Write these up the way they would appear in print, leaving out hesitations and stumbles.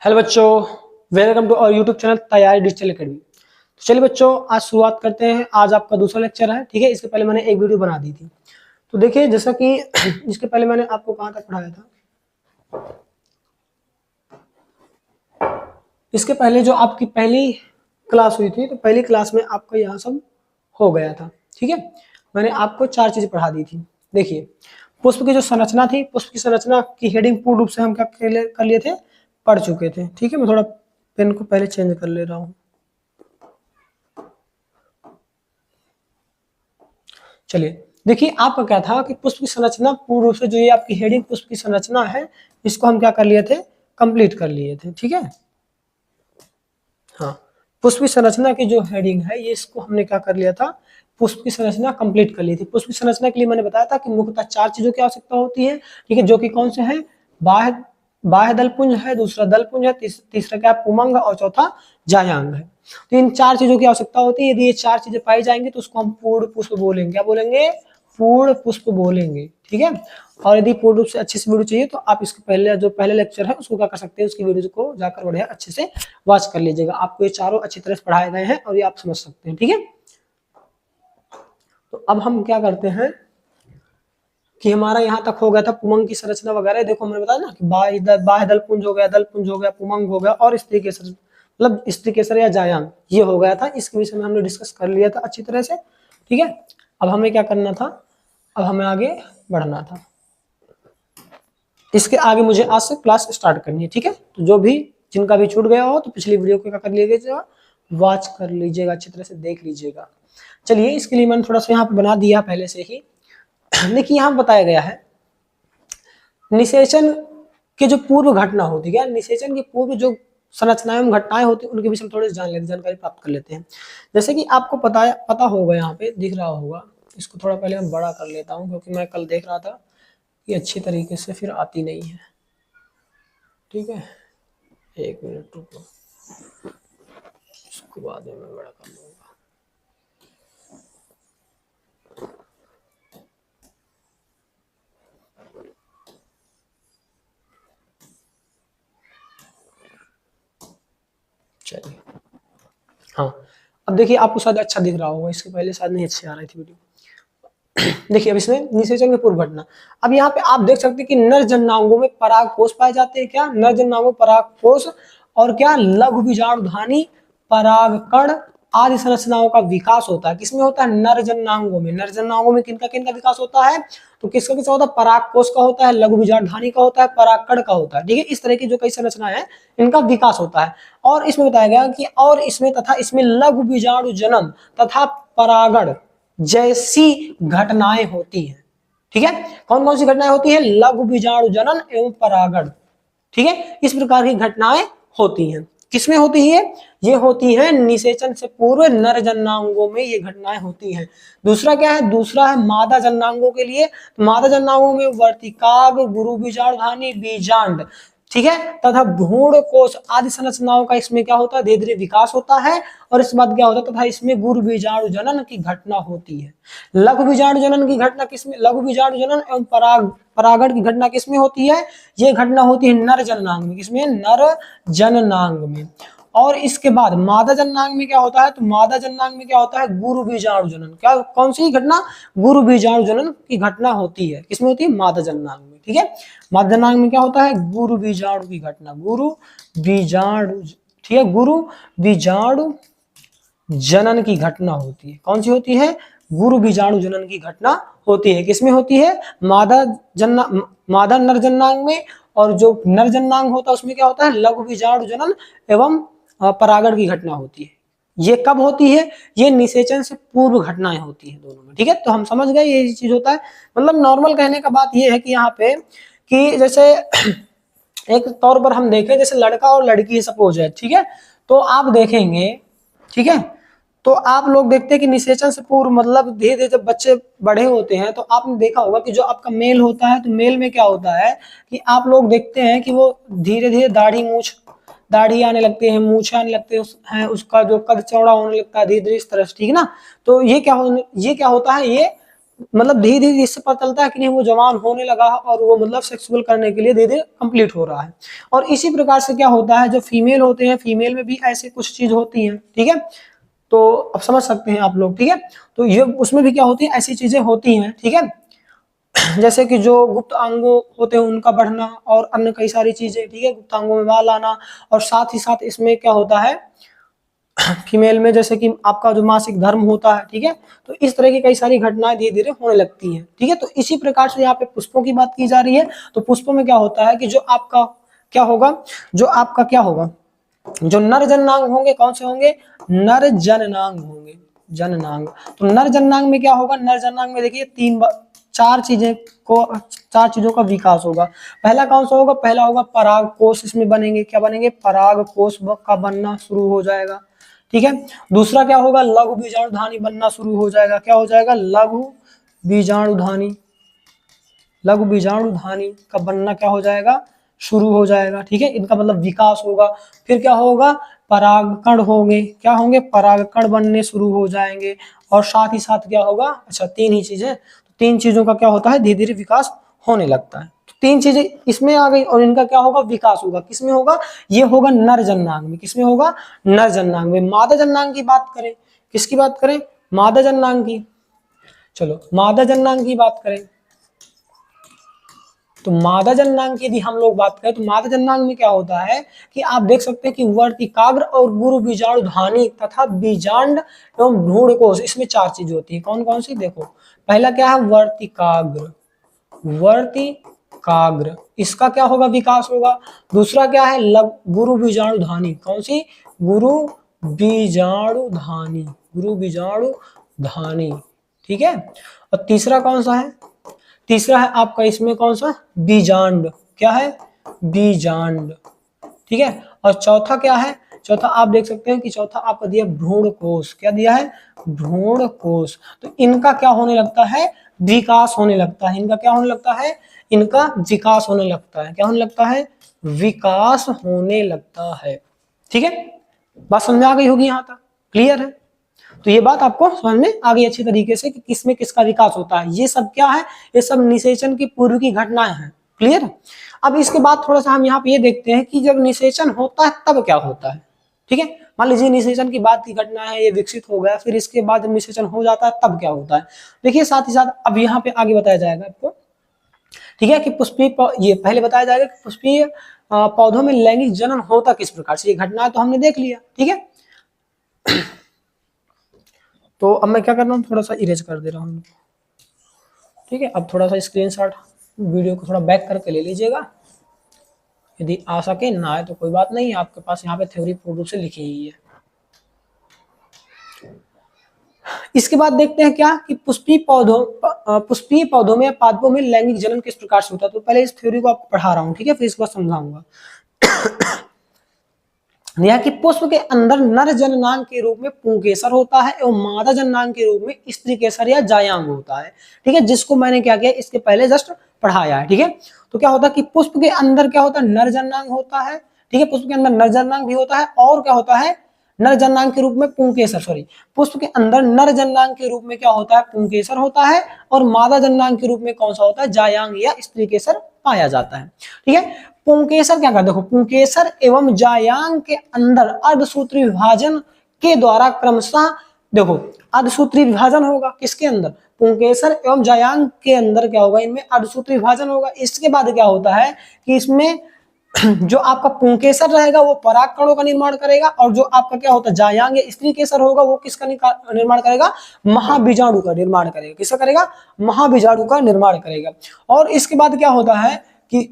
Hello बच्चों, welcome to और YouTube channel तैयारी डिजिटल एकेडमी। तो चलिए बच्चों, आज शुरुआत करते हैं। आज आपका दूसरा लेक्चर है, ठीक है। इसके पहले मैंने एक वीडियो बना दी थी। तो देखिए, जैसा कि इसके पहले मैंने आपको कहाँ तक पढ़ाया था। इसके पहले जो आपकी पहली क्लास हुई थी, तो पहली क्लास में आपका यहाँ सब हो गया था, ठीक है। मैंने आपको 4 चीजें पढ़ा दी थी। देखिए, पुष्प की जो संरचना थी, पुष्प की संरचना की हेडिंग पूर्ण रूप से हम क्या कर लिए थे, पढ़ चुके थे, ठीक है। मैं थोड़ा पेन को पहले चेंज कर ले रहा हूँ। चलिए, देखिए आपका क्या था कि पुष्प की संरचना पूर्ण रूप से, जो ये आपकी हेडिंग पुष्प की संरचना है, इसको हम क्या कर लिए थे, कंप्लीट कर लिए थे, ठीक है। हाँ, पुष्प की संरचना की जो हेडिंग है, ये इसको हमने क्या कर लिया था, पुष्प की संरचना कंप्लीट कर ली थी। पुष्प की संरचना के लिए मैंने बताया था कि मुख्यतः 4 चीजों की आवश्यकता होती है, ठीक है, जो कि कौन से हैं, बाह्य बाह्य दलपुंज है, दूसरा दलपुंज है, तीसरा क्या, पुमंग, और चौथा जायांग है। तो इन 4 चीजों की आवश्यकता होती है। यदि ये 4 चीजें पाई जाएंगी तो उसको हम पूर्ण पुष्प बोलेंगे। क्या बोलेंगे, पूर्ण पुष्प बोलेंगे, ठीक है। और यदि पूर्ण रूप से अच्छे से वीडियो चाहिए तो आप इसके पहले जो पहले लेक्चर है उसको क्या कर सकते हैं, उसकी वीडियो को जाकर बढ़िया अच्छे से वॉच कर लीजिएगा। आपको ये चारों अच्छी तरह से पढ़ाए गए हैं और ये आप समझ सकते हैं, ठीक है। तो अब हम क्या करते हैं कि हमारा यहाँ तक हो गया था पुमंग की संरचना वगैरह। देखो मैंने बताया ना कि बाह्य दलपुंज हो गया, दलपुंज हो गया, पुमंग हो गया, और स्त्री केसर, मतलब स्त्री केसर या जायांग, ये हो गया था। इसके विषय में हमने डिस्कस कर लिया था अच्छी तरह से, ठीक है। अब हमें क्या करना था, अब हमें आगे बढ़ना था। इसके आगे मुझे आज से क्लास स्टार्ट करनी है, ठीक है। तो जो भी जिनका भी छूट गया हो तो पिछली वीडियो को क्या कर लीजिएगा, वॉच कर लीजिएगा, अच्छी तरह से देख लीजिएगा। चलिए, इसके लिए मैंने थोड़ा सा यहाँ पे बना दिया पहले से ही। देखिए, यहाँ बताया गया है निषेचन के जो पूर्व घटना होती है, निषेचन के पूर्व जो संरचनाएं एवं घटनाएं होती है, उनके विषय में थोड़े जान लेते, जानकारी प्राप्त कर लेते हैं। जैसे कि आपको पता होगा, यहाँ पे दिख रहा होगा, इसको थोड़ा पहले मैं बड़ा कर लेता हूँ क्योंकि मैं कल देख रहा था कि अच्छी तरीके से फिर आती नहीं है, ठीक है। 1 मिनट रुको, उसके बाद में मैं बड़ा कर लूंगा। चलिए, हाँ, अब देखिए आपको शायद अच्छा दिख रहा होगा, इसके पहले शायद नहीं अच्छी आ रही थी वीडियो। देखिए, अब इसमें निषेचन की पूर्व घटना। अब यहाँ पे आप देख सकते हैं कि नर जननांगों में पराग कोष पाए जाते हैं। क्या, नर जननांगों में पराग कोष, और क्या, लघु बीजाणुधानी परागकण आदि संरचनाओं का विकास होता है। किसमें होता है, नर जननांगों में। नर जननांगों में किनका किनका विकास होता है, तो किसका किसका होता है, पराग कोष का होता है, लघु बीजाणुधानी का होता है, परागकण का होता है, ठीक है। इस तरह की जो कई संरचनाएं हैं, इनका विकास होता है। और इसमें बताया गया कि और इसमें तथा इसमें लघु बीजाणु जनन तथा परागण जैसी घटनाएं होती हैं, ठीक है। कौन कौन सी घटनाएं होती है, लघु बीजाणु जनन एवं परागण, ठीक है। इस प्रकार की घटनाएं होती हैं। किसमें होती है, ये होती है निषेचन से पूर्व नर जननांगों में ये घटनाएं होती हैं। दूसरा क्या है, दूसरा है मादा जननांगों के लिए। मादा जननांगों में वर्तिकाग, गुरु बीजाणुधानी, बीजांड, ठीक है, तथा भ्रूण कोष आदि संरचनाओं का इसमें क्या होता है, धीरे धीरे विकास होता है। और इसके बाद क्या होता है, तथा इसमें गुरु बीजाणु जनन की घटना होती है। लघु बीजाणु जनन की घटना किसमें, लघु बीजाणु जनन एवं परागण की घटना किसमें होती है, ये घटना होती है नर जननांग में। किसमें, नर जननांग में। और इसके बाद मादा जननांग में क्या होता है, तो मादा जननांग में क्या होता है, गुरु बीजाणु जनन। क्या, कौन सी घटना, गुरु बीजाणु जनन की घटना होती है। किसमें होती है, मादा जननांग में, ठीक है। मादा जननांग में क्या होता है, गुरु बीजाणु की घटना, गुरु बीजाणु, ठीक है, गुरु बीजाणु जनन की घटना होती है। कौन सी होती है, गुरु बीजाणु जनन की घटना होती है। किसमें होती है, मादा नर जननांग में। और जो नर जननांग होता है उसमें क्या होता है, लघु बीजाणु जनन एवं परागण की घटना होती है। ये कब होती है, ये निषेचन से पूर्व घटनाएं होती है दोनों में, ठीक है। तो हम समझ गए ये चीज होता है। मतलब नॉर्मल कहने का बात ये है कि यहाँ पे कि जैसे एक तौर पर हम देखें, जैसे लड़का और लड़की है सपोज है, ठीक है। तो आप देखेंगे, ठीक है, तो आप लोग देखते हैं कि निषेचन से पूर्व मतलब धीरे धीरे जब बच्चे बड़े होते हैं तो आपने देखा होगा कि जो आपका मेल होता है, तो मेल में क्या होता है कि आप लोग देखते हैं कि वो धीरे धीरे दाढ़ी आने लगते हैं, मूछ आने लगते हैं, उसका जो कद चौड़ा होने लगता है धीरे धीरे इस तरह से, ठीक है ना। तो ये क्या होता है, ये मतलब धीरे धीरे इससे पता चलता है कि नहीं वो जवान होने लगा है और वो मतलब सेक्सुअल करने के लिए धीरे धीरे कंप्लीट हो रहा है। और इसी प्रकार से क्या होता है, जो फीमेल होते हैं, फीमेल में भी ऐसे कुछ चीज होती हैं, ठीक है। तो अब समझ सकते हैं आप लोग, ठीक है। तो ये उसमें भी क्या होती है, ऐसी चीजें होती हैं, ठीक है। जैसे कि जो गुप्त अंगों होते हैं उनका बढ़ना और अन्य कई सारी चीजें, ठीक है, गुप्त अंगों में बाल आना। और साथ ही साथ इसमें क्या होता है, फीमेल में जैसे कि आपका जो मासिक धर्म होता है, ठीक है। तो इस तरह की कई सारी घटनाएं धीरे धीरे होने लगती हैं, ठीक है। तो इसी प्रकार से यहाँ पे पुष्पों की बात की जा रही है। तो पुष्पों में क्या होता है कि जो आपका क्या होगा, जो आपका क्या होगा, जो नर जननांग होंगे, कौन से होंगे, नर जननांग होंगे, जननांग। तो नर जननांग में क्या होगा, नर जननांग में देखिए चार चीजों का विकास होगा। पहला कौन सा होगा, पहला होगा पराग कोष, इसमें बनेंगे, क्या बनेंगे, पराग कोष का बनना शुरू हो जाएगा, ठीक है। दूसरा क्या होगा, लघु बीजाणुधानी बनना शुरू हो जाएगा, क्या हो जाएगा, लघु बीजाणुधानी, लघु बीजाणुधानी का बनना क्या हो जाएगा, शुरू हो जाएगा, ठीक है। इनका मतलब विकास होगा। फिर क्या होगा, परागकण होंगे, क्या होंगे, परागकण बनने शुरू हो जाएंगे। और साथ ही साथ क्या होगा, अच्छा तीन ही चीजें, तो तीन चीजों का क्या होता है, धीरे धीरे विकास होने लगता है। तो तीन चीजें इसमें आ गई और इनका क्या होगा, विकास होगा। किसमें होगा, ये होगा नर जननांग में। किसमें होगा, नर जननांग में। मादा जननांग की बात करें, किसकी बात करें, मादा जननांग की। चलो मादा जननांग की बात करें, तो मादा जननांग की यदि हम लोग बात करें तो मादा जननांग में क्या होता है कि आप देख सकते हैं कि वर्तिकाग्र और गुरु बीजाणुधानी तथा बीजांड एवं भ्रूणकोश, इसमें चार चीज होती है। कौन कौन सी, देखो पहला क्या है, वर्तिकाग्र, वर्तिकाग्र, इसका क्या होगा, विकास होगा। दूसरा क्या है, गुरु बीजाणुधानी, कौन सी, गुरु बीजाणुधानी, गुरु बीजाणुधानी, ठीक है। और तीसरा कौन सा है, तीसरा है आपका इसमें कौन सा, बीजांड, क्या है, बीजांड, ठीक है। और चौथा क्या है, चौथा आप देख सकते हैं कि चौथा आपका दिया भ्रूण कोश, क्या दिया है, भ्रूण कोश। तो इनका क्या होने लगता है, विकास होने लगता है। इनका क्या होने लगता है, इनका विकास होने लगता है। क्या होने लगता है, विकास होने लगता है, ठीक है। बात समझ में आ गई होगी, यहां तक क्लियर है। तो ये बात आपको समझ में आ गई अच्छी तरीके से कि किसमें किसका विकास होता है। ये सब क्या है, ये सब निषेचन की पूर्व की घटनाएं हैं, क्लियर। अब इसके बाद थोड़ा सा हम यहाँ पे ये देखते हैं कि जब निषेचन होता है तब क्या होता है, ठीक है। मान लीजिए निषेचन की बात की घटना है, ये विकसित हो गया, फिर इसके बाद जब निषेचन हो जाता है तब क्या होता है। देखिए साथ ही साथ अब यहाँ पे आगे बताया जाएगा आपको, ठीक है, कि पुष्पीय, ये पहले बताया जाएगा कि पुष्पीय पौधों में लैंगिक जनन होता किस प्रकार से। ये घटना तो हमने देख लिया, ठीक है। तो अब मैं क्या कर रहा हूँ, थोड़ा सा इरेज कर दे रहा हूँ, ठीक है। अब थोड़ा सा स्क्रीनशॉट वीडियो को थोड़ा बैक करके ले लीजिएगा, यदि आ सके, ना आए तो कोई बात नहीं, आपके पास यहाँ पे थ्योरी पूर्ण रूप से लिखी ही है। इसके बाद देखते हैं क्या कि पुष्पीय पौधों में पादपों में लैंगिक जनन किस प्रकार से होता है। तो पहले इस थ्योरी को आपको पढ़ा रहा हूँ, ठीक है, फिर इसके बाद समझाऊंगा। यह कि पुष्प के अंदर नर जननांग के रूप में पुंकेसर होता है एवं मादा जननांग के रूप में स्त्री केसर या जायांग होता है, ठीक है, जिसको मैंने क्या किया, इसके पहले जस्ट पढ़ाया है, ठीक है। तो क्या होता है कि पुष्प के अंदर क्या होता है, नर जननांग होता है, ठीक है, पुष्प के अंदर नर जननांग भी होता है, और क्या होता है, नर जननांग के रूप में पुंकेसर, सॉरी, पुष्प के अंदर नर जननांग के रूप में क्या होता है, पुंकेसर होता है, और मादा जननांग के रूप में कौन सा होता है, जायांग या स्त्री केसर पाया जाता है, ठीक है। पुंकेसर क्या करता है, देखो पुंकेसर एवं जायांग के अंदर अर्धसूत्री विभाजन के द्वारा क्रमशः, देखो अर्धसूत्री विभाजन होगा किसके अंदर, पुंकेसर एवं जायांग के अंदर क्या होगा, इनमें अर्धसूत्री विभाजन होगा। इसके बाद क्या होता है कि इसमें जो आपका पुंकेसर रहेगा वो पराग कणों का निर्माण करेगा, और जो आपका क्या होता है जायांग या स्त्री केसर होगा वो किसका निर्माण करेगा, महाबीजाणु का निर्माण करेगा। किसका करेगा, महाबीजाणु का निर्माण करेगा। और इसके बाद क्या होता है कि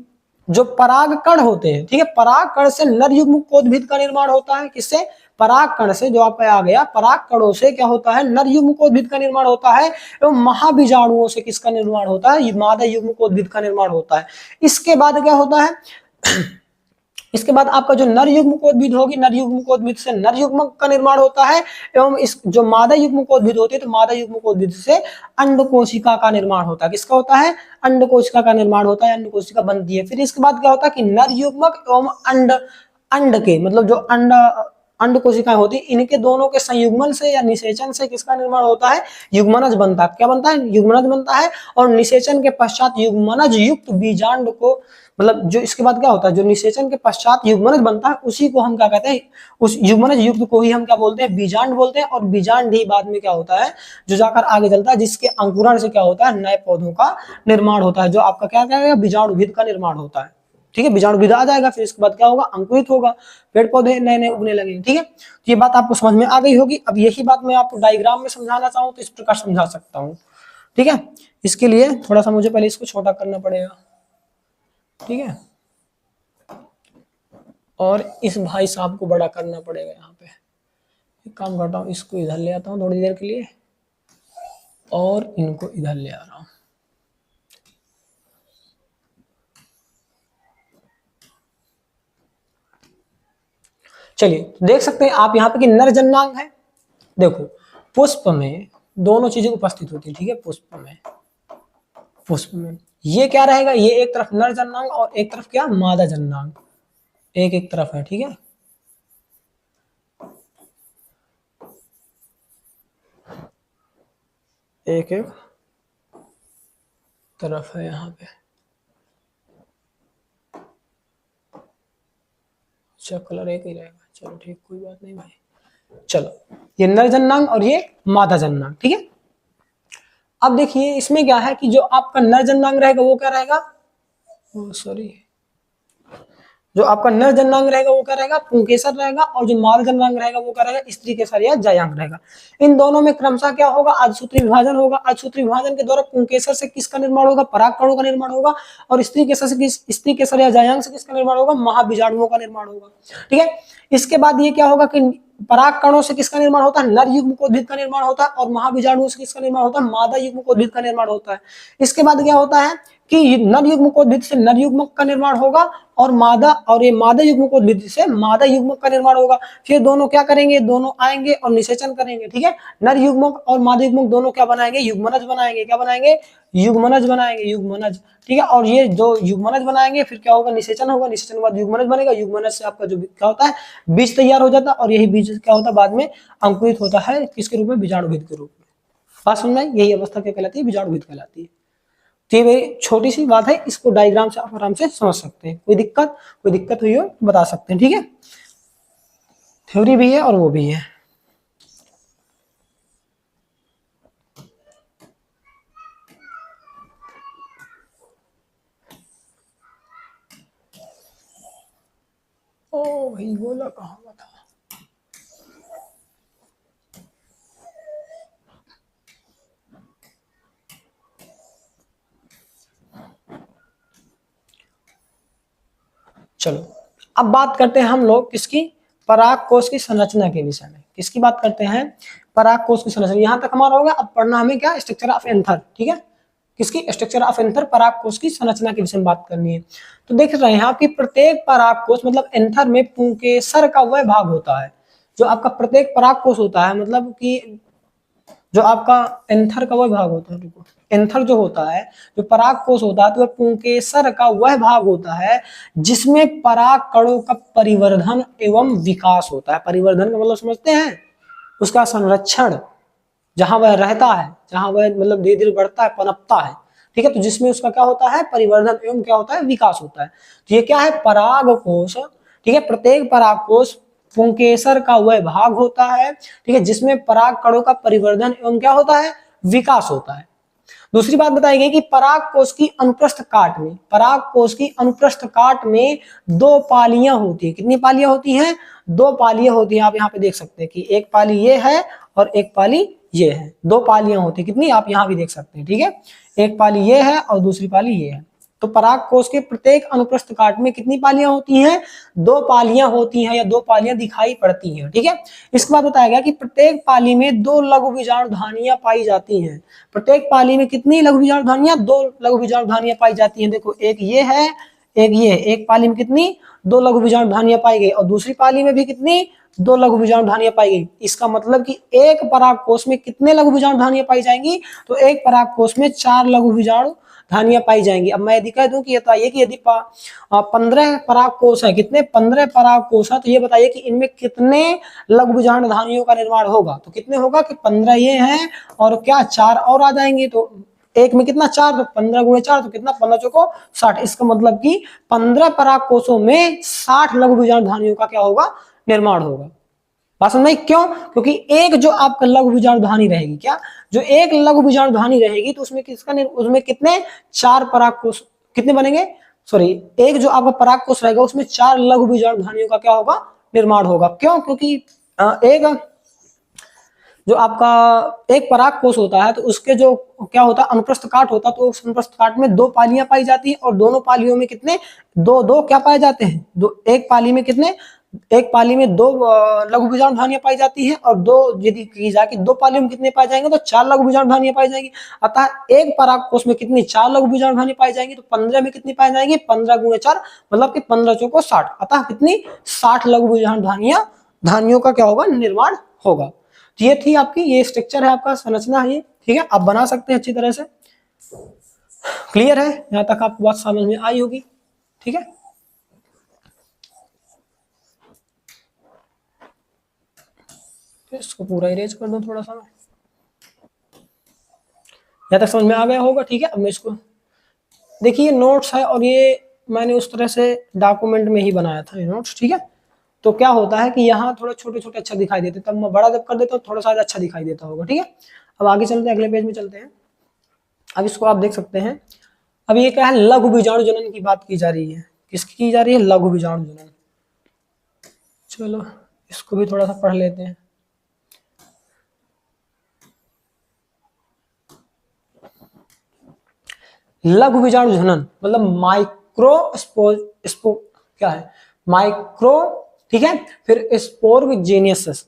जो पराग कण होते हैं, ठीक है, पराग कण से नर युग्मकोद्भिद का निर्माण होता है। किससे, पराग कण से, जो आपका आ गया, पराग कणों से क्या होता है, नर युग्मकोद्भिद का निर्माण होता है, एवं महाबीजाणुओं से किसका निर्माण होता है, मादा युग्मकोद्भिद का निर्माण होता है। इसके बाद क्या होता है, इसके बाद आपका जो नर युग्मकोद्भिद होगी, नर युग्मकोद्भिद से नर युग्म का निर्माण होता है, एवं इस जो मादा युग्मकोद्भिद होती है तो मादा युग्मकोद्भिद से अंड कोशिका का निर्माण होता है। किसका होता है, अंड कोशिका का निर्माण होता है, अंड कोशिका बनती है। फिर इसके बाद क्या होता है कि नर युग्मक एवं अंड, अंड के मतलब जो अंड कोशिकाएं होती है, इनके दोनों के संयुग्मन से या निषेचन से किसका निर्माण होता है? युग्मनज बनता है। क्या बनता है? युग्मनज बनता है। और निषेचन के पश्चात युग्मनज युक्त बीजांड को, मतलब जो इसके बाद क्या होता है, जो निषेचन के पश्चात युग्मनज बनता है उसी को हम क्या कहते हैं? उस युग्मनज युक्त को ही हम क्या बोलते हैं? बीजांड बोलते हैं। और बीजांड ही बाद में क्या होता है? जो जाकर आगे चलता है, जिसके अंकुरण से क्या होता है? नए पौधों का निर्माण होता है, जो आपका क्या कहेगा? बीजाणुभिद का निर्माण होता है। ठीक है, बीजाणुभिद आ जाएगा, फिर इसके बाद क्या होगा? अंकुरित होगा, पेड़ पौधे नए नए उगने लगेंगे। ठीक है, तो ये बात आपको समझ में आ गई होगी। अब यही बात मैं आपको डायग्राम में समझाना चाहूँ तो इस प्रकार समझा सकता हूँ। ठीक है, इसके लिए थोड़ा सा मुझे पहले इसको छोटा करना पड़ेगा। ठीक है, और इस भाई साहब को बड़ा करना पड़ेगा। यहाँ पे एक काम करता हूँ, इसको इधर ले आता हूँ थोड़ी देर के लिए और इनको इधर ले आ रहा हूँ। चलिए, देख सकते हैं आप यहाँ पे कि नर जननांग है। देखो, पुष्प में दोनों चीजें उपस्थित होती है। ठीक है, पुष्प में ये क्या रहेगा? ये एक तरफ नर जननांग और एक तरफ क्या? मादा जननांग। एक तरफ है। ठीक है, एक तरफ है यहाँ पे। अच्छा, कलर एक ही रहेगा। चलो ठीक, कोई बात नहीं भाई। चलो, ये नर जननांग और ये मादा जननांग। ठीक है, अब देखिए इसमें क्या है कि जो आपका नर जननांग रहेगा वो क्या रहेगा? सॉरी, जो आपका नर जननांग रहेगा वो क्या रहेगा? पुंकेसर रहेगा। और जो मादा जननांग रहेगा वो क्या रहेगा? स्त्री केसर या जायांग रहेगा। इन दोनों में क्रमशः क्या होगा? अधसूत्री विभाजन होगा। अधसूत्री विभाजन के द्वारा पुंकेसर से किसका निर्माण होगा? परागकणों का निर्माण होगा। और स्त्री केसर से स्त्री केसर या जायांग से किसका निर्माण होगा? महाबीजाणुओं का निर्माण होगा। ठीक है, इसके बाद ये क्या होगा कि पराग कणों से किसका निर्माण होता है? नर युग्मकोद्भिद का निर्माण होता है। और महाबीजाणुओं से किसका निर्माण होता है? मादा युग्मकोद्भिद का निर्माण होता है। इसके बाद क्या होता है कि नर युग्मकोद्भिद से नर युग्मक का निर्माण होगा और ये मादा युग्मकोद्भिद से मादा युग्मक का निर्माण होगा। फिर दोनों क्या करेंगे? दोनों आएंगे और निषेचन करेंगे। ठीक है, नर युग्मक और मादा युग्मक दोनों क्या बनाएंगे? युग्मनज बनाएंगे। क्या बनाएंगे? युग्मनज बनाएंगे, युग्मनज। ठीक है, और ये जो युग्मनज बनाएंगे फिर क्या होगा? निषेचन होगा। निषेचन के बाद युग्मनज बनेगा। युग्मनज से आपका जो क्या होता है? बीज तैयार हो जाता है। और यही बीज क्या होता है? बाद में अंकुरित होता है किसके रूप में? बीजाणुभिद के रूप में। बात समझ में आई? यही अवस्था क्या कहलाती है? बीजाणुभिद कहलाती है। तो ये मेरी छोटी सी बात है, इसको डायग्राम से आप आराम से समझ सकते हैं। कोई दिक्कत हुई हो बता सकते हैं। ठीक है, थ्योरी भी है और वो भी है। ओ भाई, बोला कहाँ था? चलो, अब बात करते हैं हम लोग किसकी? पराग कोश की संरचना के विषय में। किसकी बात करते हैं? पराग कोश की संरचना। यहां तक हमारा होगा। अब पढ़ना हमें क्या? Structure of anther. ठीक है, किसकी? स्ट्रक्चर ऑफ एंथर, पराग कोश की संरचना के विषय में बात करनी है। तो देख रहे हैं आप कि प्रत्येक पराग कोश मतलब एंथर में पुंकेसर का वह भाग होता है। जो आपका प्रत्येक पराग कोश होता है, मतलब कि जो आपका एंथर का वह भाग होता है, देखो एंथर जो होता है, जो पराग कोश होता है, तो वह पुंकेसर का वह भाग होता है जिसमें पराग कणों का परिवर्धन एवं विकास होता है। परिवर्धन का मतलब समझते हैं? उसका संरक्षण, जहां वह रहता है, जहां वह मतलब धीरे धीरे बढ़ता है, पनपता है। ठीक है, तो जिसमें उसका क्या होता है? परिवर्धन एवं क्या होता है? विकास होता है। तो ये क्या है? पराग कोश। ठीक है, प्रत्येक पराग कोश पुंकेसर का वह भाग होता है, ठीक है, जिसमें पराग कणों का परिवर्धन एवं क्या होता है? विकास होता है। दूसरी बात बताई गई कि पराग कोश की अनुप्रस्थ काट में, पराग कोश की अनुप्रस्थ काट में दो पालियां होती है। कितनी पालियां होती हैं? दो पालियां होती हैं। आप यहाँ पे देख सकते हैं कि एक पाली ये है और एक पाली ये है। दो पालियां होती है। कितनी? आप यहाँ भी देख सकते हैं। ठीक है, एक पाली ये है और दूसरी पाली ये है। तो पराग कोश के प्रत्येक अनुप्रस्थ काट में कितनी पालियां होती हैं? दो पालियां होती हैं, या दो पालियां दिखाई पड़ती हैं। ठीक है, इसके बाद बताया गया कि प्रत्येक पाली में दो लघु बीजाणुधानियां पाई जाती हैं। प्रत्येक पाली में कितनी लघु बीजाणुधानियां? दो लघु बीजाणुधानियां पाई जाती हैं। देखो, एक ये है, एक ये है। एक पाली में कितनी? दो लघु बीजाणुधानियां पाई गई। और दूसरी पाली में भी कितनी? दो लघु बीजाणुधानियां पाई गई। इसका मतलब कि एक पराग कोश में कितने लघु बीजाणुधानियां पाई जाएंगी? तो एक पराग कोश में चार लघु धानियां पाई जाएंगी। अब मैं यदि कह दूं कि ये बताइए कि यदि 15 पराग कोष है, कितने 15 पराग कोष है, तो ये बताइए कि इनमें कितने लघु बीजाणु धानियों का निर्माण होगा। तो कितने होगा कि 15 ये हैं और क्या 4 और आ जाएंगे, तो एक में कितना 4, तो 15 गुणे 4 तो कितना 15 चौको 60। इसका मतलब कि 15 पराग कोषों में 60 लघु बीजाणु धानियों का क्या होगा, निर्माण होगा। बात समझ में? क्यों? क्योंकि एक जो आपका लघु बीजाणु धानी रहेगी, क्या जो एक लघु बीजाणु धानी रहेगी तो उसमें उसमें कितने 4 पराग कोष कितने बनेंगे, सॉरी एक जो आपका पराग कोष रहेगा उसमें 4 लघु बीजाणु धानियों का क्या होगा, निर्माण होगा। क्यों? क्योंकि एक जो आपका एक पराग कोष होता है तो उसके जो क्या होता है अनुप्रस्थ काट होता है, तो उस अनुप्रस्थ काट में 2 पालियां पाई जाती है और दोनों पालियों में कितने दो दो क्या पाए जाते हैं, दो एक पाली में कितने, एक पाली में 2 लघु बीजाणु धानियां पाई जाती है और 2 यदि की जाए कि 2 पालियों में कितने पाए जाएंगे तो 4 लघु बीजाणु धानियां पाई जाएंगी। अतः एक पराग कोष में कितनी 4 लघु बीजाणु धानियां पाई जाएंगी, तो 15 में कितनी पाई जाएंगी 15 गुणे 4 मतलब कि 15 चौको 60। अतः कितनी 60 लघु बीजाणु धानियों का क्या होगा, निर्माण होगा। तो ये थी आपकी, ये स्ट्रक्चर है आपका, संरचना है ये, ठीक है। आप बना सकते हैं अच्छी तरह से। क्लियर है? यहां तक आपको बात समझ में आई होगी, ठीक है। इसको पूरा इरेज कर दूं थोड़ा सा, यहां तक समझ में आ गया होगा, ठीक है। अब मैं इसको देखिए, नोट्स है और ये मैंने उस तरह से डॉक्यूमेंट में ही बनाया था ये नोट्स, ठीक है। तो क्या होता है कि यहाँ थोड़ा छोटे छोटे अच्छा दिखाई देते, तब मैं बड़ा जब कर देता हूँ थोड़ा सा अच्छा दिखाई देता होगा, ठीक है। अब आगे चलते हैं, अगले पेज में चलते हैं। अब इसको आप देख सकते हैं। अब ये क्या है, लघु बीजाणु जनन की बात की जा रही है। किसकी की जा रही है, लघु बीजाणु जनन। चलो इसको भी थोड़ा सा पढ़ लेते हैं। लघु बीजाणु जनन मतलब माइक्रो क्या है, माइक्रो, ठीक है। फिर स्पोरजेनियसिस,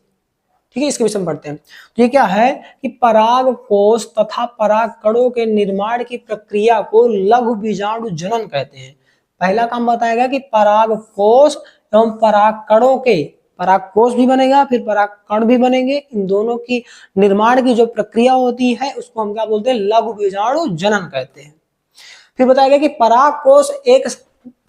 ठीक है, इसके विषय में पढ़ते हैं। तो ये क्या है कि पराग कोष तथा पराग कणों के निर्माण की प्रक्रिया को लघु बीजाणु जनन कहते हैं। पहला काम बताया गया कि पराग कोष एवं पराग कणों के, पराग कोष भी बनेगा फिर पराग कण भी बनेंगे, इन दोनों की निर्माण की जो प्रक्रिया होती है उसको हम क्या बोलते हैं, लघु बीजाणु जनन कहते हैं। फिर बताया गया कि पराग कोष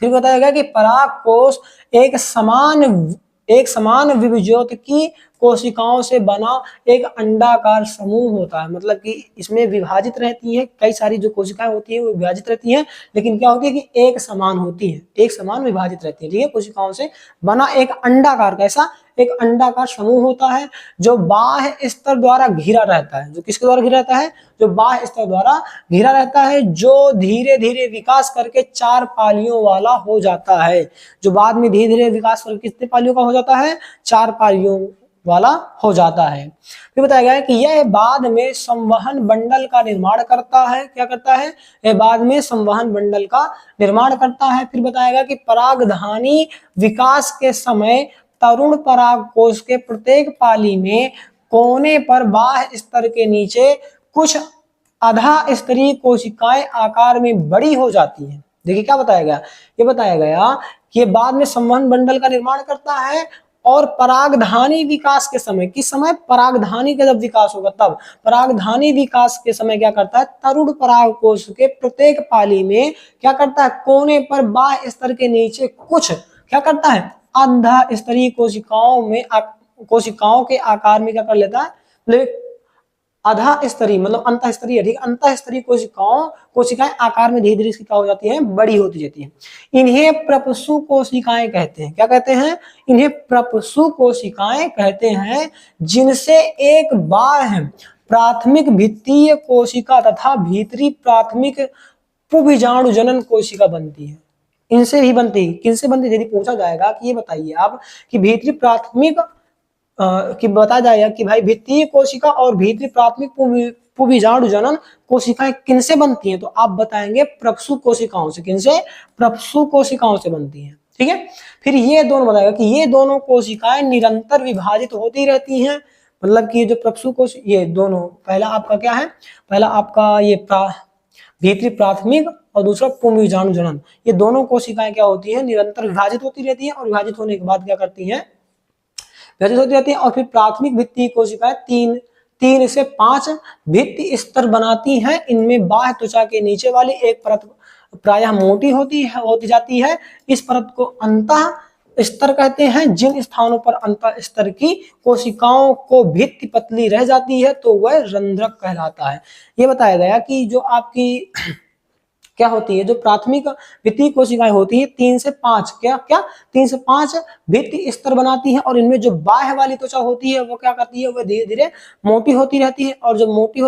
फिर बताया गया कि पराग कोष एक समान विभज्योत की कोशिकाओं से बना एक अंडाकार समूह होता है। मतलब कि इसमें विभाजित रहती है, कई सारी जो कोशिकाएं होती है वो विभाजित रहती हैं, लेकिन क्या होती है कि एक समान होती है, एक समान विभाजित रहती है, ठीक है। कोशिकाओं से बना एक अंडाकार, कैसा, एक अंडाकार समूह होता है जो बाह्य स्तर द्वारा घिरा रहता है। जो किसके द्वारा घिरा रहता है, जो बाह्य स्तर द्वारा घिरा रहता है, जो धीरे धीरे विकास करके 4 पालियों वाला हो जाता है। जो बाद में धीरे धीरे विकास करके कितने पालियों का हो जाता है, 4 पालियों वाला हो जाता है। फिर बताया गया है कि यह बाद में संवहन बंडल का निर्माण करता है। क्या करता है, यह बाद में संवहन बंडल का निर्माण करता है। फिर बताया गया कि परागधानी विकास के समय तरुण पराग कोष के प्रत्येक पाली में कोने पर बाह्य स्तर के नीचे कुछ आधा स्तरीय कोशिकाएं आकार में बड़ी हो जाती हैं। देखिए क्या बताया गया, ये बताया गया कि बाद में संवहन बंडल का निर्माण करता है और परागधानी विकास के समय, किस समय, परागधानी का जब विकास होगा तब, परागधानी विकास के समय क्या करता है, तरुण पराग कोष के प्रत्येक पाली में क्या करता है, कोने पर बाह्य स्तर के नीचे कुछ क्या करता है, आधा स्तरीय कोशिकाओं के आकार में क्या कर लेता है, आधा स्तरीय मतलब अंत स्तरीय, ठीक, अंत स्तरीय कोशिकाएं आकार में धीरे धीरे क्या हो जाती हैं, बड़ी होती जाती हैं। इन्हें प्रपसु कोशिकाएं कहते हैं। क्या कहते हैं, इन्हें प्रपसु कोशिकाएं कहते हैं, जिनसे एक बाह्य प्राथमिक भित्तीय कोशिका तथा भीतरी प्राथमिक पुबीजाणु जनन कोशिका बनती है। इनसे ही बनती है। किनसे बनती है, यदि पूछा जाएगा कि ये बताइए आप कि भीतरी प्राथमिक कि बताया जाएगा कि भाई भित्तीय कोशिका और भीतरी प्राथमिक पुबीजाणु जनन कोशिकाएं किनसे बनती हैं, तो आप बताएंगे प्रपसु कोशिकाओं से। किनसे, प्रपसु कोशिकाओं से बनती हैं, ठीक है। फिर ये दोनों बताएगा कि ये दोनों कोशिकाएं निरंतर विभाजित होती रहती हैं। मतलब कि जो प्रपसु कोश, ये दोनों, पहला आपका क्या है, पहला आपका ये भीतरी प्राथमिक और दूसरा पुबीजाणु जनन, ये दोनों कोशिकाएं क्या होती है, निरंतर विभाजित होती रहती है और विभाजित होने के बाद क्या करती है, विभाजित होती रहती है। और फिर प्राथमिक भित्तीय कोशिकाएं 3 से 5 भित्ति स्तर बनाती हैं। इनमें बाह्य त्वचा के नीचे वाली एक परत प्रायः मोटी होती जाती है। इस परत को अंतः स्तर कहते हैं। जिन स्थानों पर अंतः स्तर की कोशिकाओं को भित्ति पतली रह जाती है तो वह रंध्रक कहलाता है। ये बताया गया कि जो आपकी क्या होती है, जो प्राथमिक भित्ति कोशिकाएं होती है 3 से 5 क्या 3 से 5 भित्ति स्तर बनाती हैं और इनमें जो बाह्य वाली त्वचा होती है वो क्या करती है, वो धीरे धीरे मोटी होती रहती है। और जब मोटी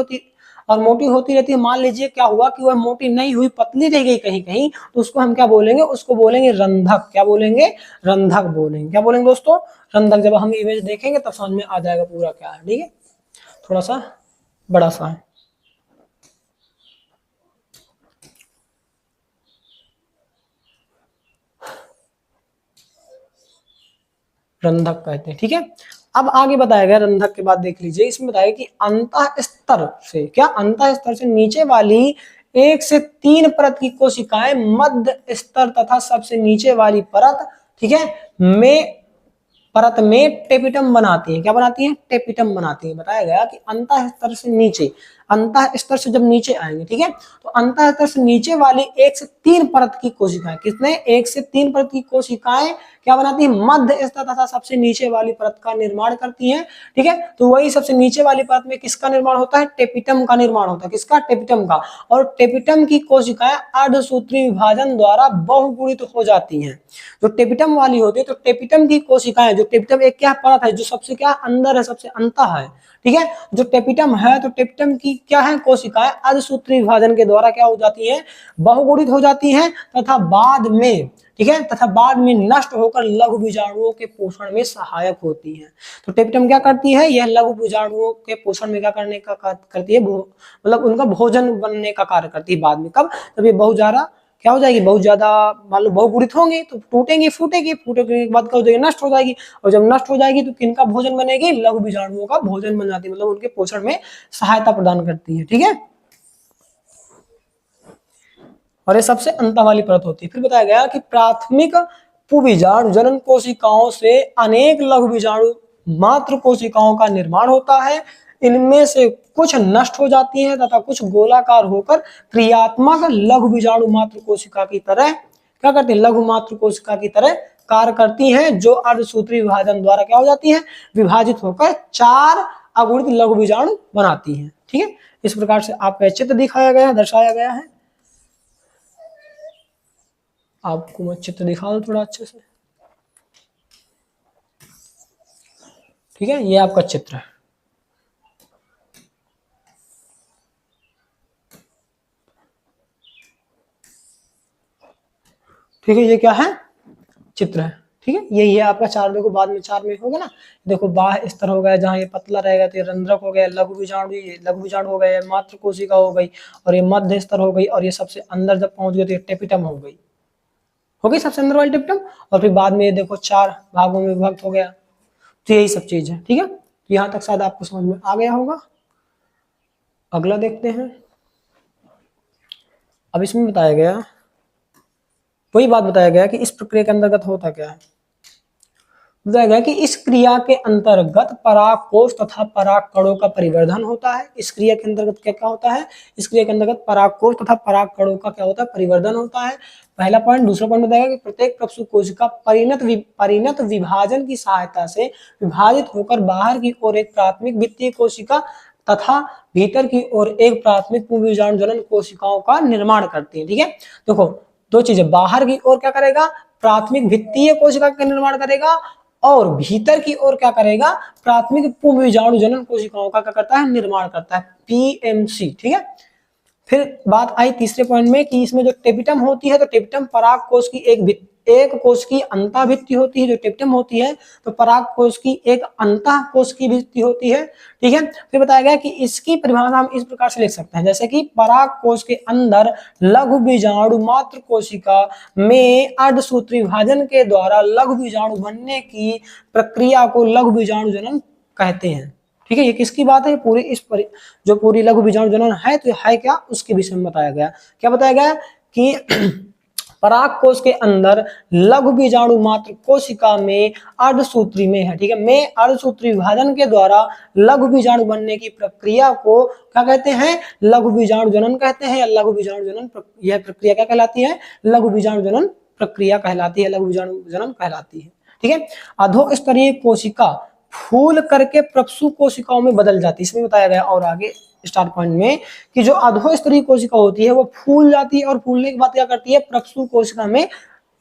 होती रहती है, मान लीजिए क्या हुआ कि वह मोटी नहीं हुई, पतली रह गई कहीं कहीं, तो उसको हम क्या बोलेंगे, उसको बोलेंगे रंधक। क्या बोलेंगे, रंधक बोलेंगे। क्या बोलेंगे दोस्तों, रंधक। जब हम इमेज देखेंगे तब समझ में आ जाएगा पूरा क्या है। ठीक है, थोड़ा सा बड़ा सा है। रंधक कहते हैं। ठीक है, अब आगे बताया गया रंधक के बाद देख लीजिए, इसमें बताया कि अंतः स्तर से अंतः स्तर से नीचे वाली 1 से 3 परत की कोशिकाएं मध्य स्तर तथा सबसे नीचे वाली परत, ठीक है, परत में टेपिटम बनाती है। क्या बनाती है, टेपिटम बनाती है। बताया गया कि अंतः स्तर से नीचे, अंतः स्तर से जब नीचे आएंगे, ठीक है, तो अंतः स्तर से नीचे वाली 1 से 3 परत की कोशिकाएं, कितने, 1 से 3 परत की कोशिकाएं क्या बनाती है, मध्य स्तर तथा सबसे नीचे वाली परत का निर्माण करती हैं। ठीक है, तो वही सबसे नीचे वाली परत में किसका निर्माण होता है, टेपिटम का निर्माण होता है। किसका, टेपिटम का। और टेपिटम की कोशिकाएं अर्धसूत्री विभाजन द्वारा बहुगुणित हो जाती हैं। जो टेपिटम वाली होती है, तो टेपिटम की कोशिकाएं, जो टेपिटम एक क्या परत है, जो सबसे क्या अंदर है, सबसे अंतः है। ठीक है, जो टेपिटम है, तो टेपिटम की क्या है, कोशिकाएं अर्धसूत्री विभाजन के द्वारा क्या हो जाती है, बहुगुणित हो जाती हैं तथा बाद में, ठीक है, तथा बाद में नष्ट होकर लघु बीजाणुओं के पोषण में सहायक होती है। तो टेपिटम क्या करती है, यह लघु बीजाणुओं के पोषण में क्या करने का करती है, मतलब उनका भोजन बनने का कार्य करती है बाद में। कब, जब ये बहुत ज्यादा क्या हो जाएगी, बहुत ज्यादा मान लो बहुगुणित होंगे तो टूटेंगे, फूटेंगे के बाद क्या हो जाएगी, नष्ट हो जाएगी। और जब नष्ट हो जाएगी तो किनका भोजन बनेगी, लघु बीजाणुओं का भोजन बन जाती है, मतलब उनके पोषण में सहायता प्रदान करती है। ठीक है, और ये सबसे अंत वाली परत होती है। फिर बताया गया कि प्राथमिक पुबीजाणु जनन कोशिकाओं से अनेक लघु बीजाणु मात्र कोशिकाओं का निर्माण होता है। इनमें से कुछ नष्ट हो जाती हैं तथा कुछ गोलाकार होकर क्रियात्मक लघु बीजाणु मात्र कोशिका की तरह क्या करती है, लघु मात्र कोशिका की तरह कार्य करती हैं, जो अर्धसूत्री विभाजन द्वारा क्या हो जाती है, विभाजित होकर 4 अगुणित लघु बीजाणु बनाती हैं। ठीक है, इस प्रकार से आपका चित्र दिखाया गया, दर्शाया गया है। आपको मैं चित्र दिखा दूं थोड़ा अच्छे से। ठीक है, ये आपका चित्र है। ठीक है, ये क्या है, चित्र है। ठीक है, यही है आपका 4। देखो बाद में 4 में होगा ना, देखो बाह्य स्तर हो गया, जहाँ ये पतला रहेगा तो ये रंध्रक हो गया, लघु बीजाणु हो गया, मात्र कोशिका हो गई, और ये मध्य स्तर हो गई, और ये सबसे अंदर जब पहुंच गए तो ये टेपिटम हो गई, सबसे अंदर वाली टेपिटम। और फिर बाद में ये देखो 4 भागों में विभक्त हो गया। तो यही सब चीज है। ठीक है, तो यहाँ तक शायद आपको समझ में आ गया होगा। अगला देखते हैं। अब इसमें बताया गया, वही बात बताया गया कि इस प्रक्रिया के अंतर्गत होता क्या है। बताया गया कि इस क्रिया के अंतर्गत परागकोश तथा परागकणों का परिवर्धन होता है। इस क्रिया के अंतर्गत क्या क्या होता है, इस क्रिया के अंतर्गत परागकोश तथा परागकणों का क्या होता है, परिवर्धन होता है। पहला पॉइंट। दूसरा पॉइंट बताया कि प्रत्येक प्रसूत कोशिका परिणत विभाजन की सहायता से विभाजित होकर बाहर की ओर एक प्राथमिक वित्तीय कोशिका तथा भीतर की ओर एक प्राथमिक पुबीजाणु जनन कोशिकाओं का निर्माण करती है। ठीक है, देखो दो चीजें, बाहर की ओर क्या करेगा, प्राथमिक वित्तीय कोशिका का निर्माण करेगा, और भीतर की ओर क्या करेगा, प्राथमिक पुबीजाणु जनन कोशिकाओं का क्या करता है, निर्माण करता है, पीएमसी। ठीक है, फिर बात आई तीसरे पॉइंट में कि इसमें जो टेपिटम होती है, तो टेपिटम पराग कोश की एक कोश की अंतः भित्ति होती है, जो टेपिटम होती है, तो पराग कोश की एक अंतः कोश की भित्ति होती है। ठीक है, फिर बताया गया कि इसकी परिभाषा हम इस प्रकार से लिख सकते हैं, जैसे कि पराग कोश के अंदर लघु बीजाणु मात्र कोशिका में अर्धसूत्री विभाजन के द्वारा लघु बीजाणु बनने की प्रक्रिया को लघु बीजाणु जनन कहते हैं। ठीक है, ये किसकी बात है, पूरी जो पूरी लघु बीजाणु जनन है, तो है क्या, उसके विषय में बताया गया। क्या बताया गया कि पराग कोश के अंदर लघु बीजाणु मात्र कोशिका में अर्धसूत्री में है, ठीक है। में अर्धसूत्री विभाजन के द्वारा लघु बीजाणु बनने की प्रक्रिया को क्या कहते हैं, लघु बीजाणु जनन कहते हैं, या लघु बीजाणु जनन यह प्रक्रिया क्या कहलाती है, लघु बीजाणु जनन प्रक्रिया कहलाती है, लघु बीजाणु जनन कहलाती है, ठीक है। अधोस्तरीय कोशिका फूल करके प्रसू कोशिकाओं में बदल जाती है, इसमें बताया गया और आगे स्टार्ट पॉइंट में कि जो अधोस्तरीय कोशिका होती है वो फूल जाती है और फूलने के बाद क्या करती है, प्रसू कोशिका में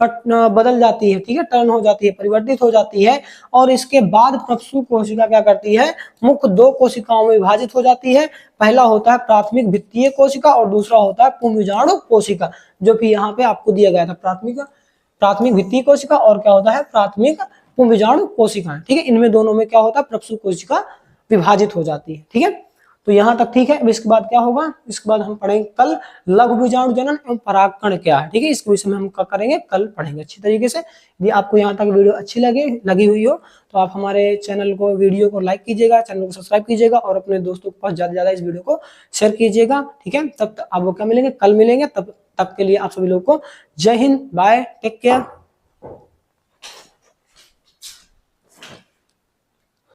बदल जाती है, ठीक है, टर्न हो जाती है, परिवर्तित हो जाती है। और इसके बाद प्रसू कोशिका क्या करती है, मुख्य दो कोशिकाओं में विभाजित हो जाती है। पहला होता है प्राथमिक भित्तीय कोशिका और दूसरा होता है पुंजबीजाणु कोशिका, जो कि यहाँ पे आपको दिया गया था, प्राथमिक भित्तीय कोशिका और क्या होता है, प्राथमिक पुंजबीजाणु कोशिका, ठीक है। इनमें दोनों में क्या होता है, प्रसू कोशिका विभाजित हो जाती है, ठीक है। तो यहाँ तक ठीक है। अब इसके बाद क्या होगा, इसके बाद हम पढ़ेंगे कल लघु बीजाणु जनन एवं परागकण क्या है, ठीक है। इसके विषय में हम करेंगे, कल पढ़ेंगे अच्छी तरीके से। यदि आपको यहाँ तक वीडियो अच्छी लगी हुई हो तो आप हमारे चैनल को, वीडियो को लाइक कीजिएगा, चैनल को सब्सक्राइब कीजिएगा और अपने दोस्तों के पास ज्यादा से ज्यादा इस वीडियो को शेयर कीजिएगा, ठीक है। तब आप वो क्या मिलेंगे, कल मिलेंगे। तब तक के लिए आप सभी लोगों को जय हिंद, बाय, टेक केयर।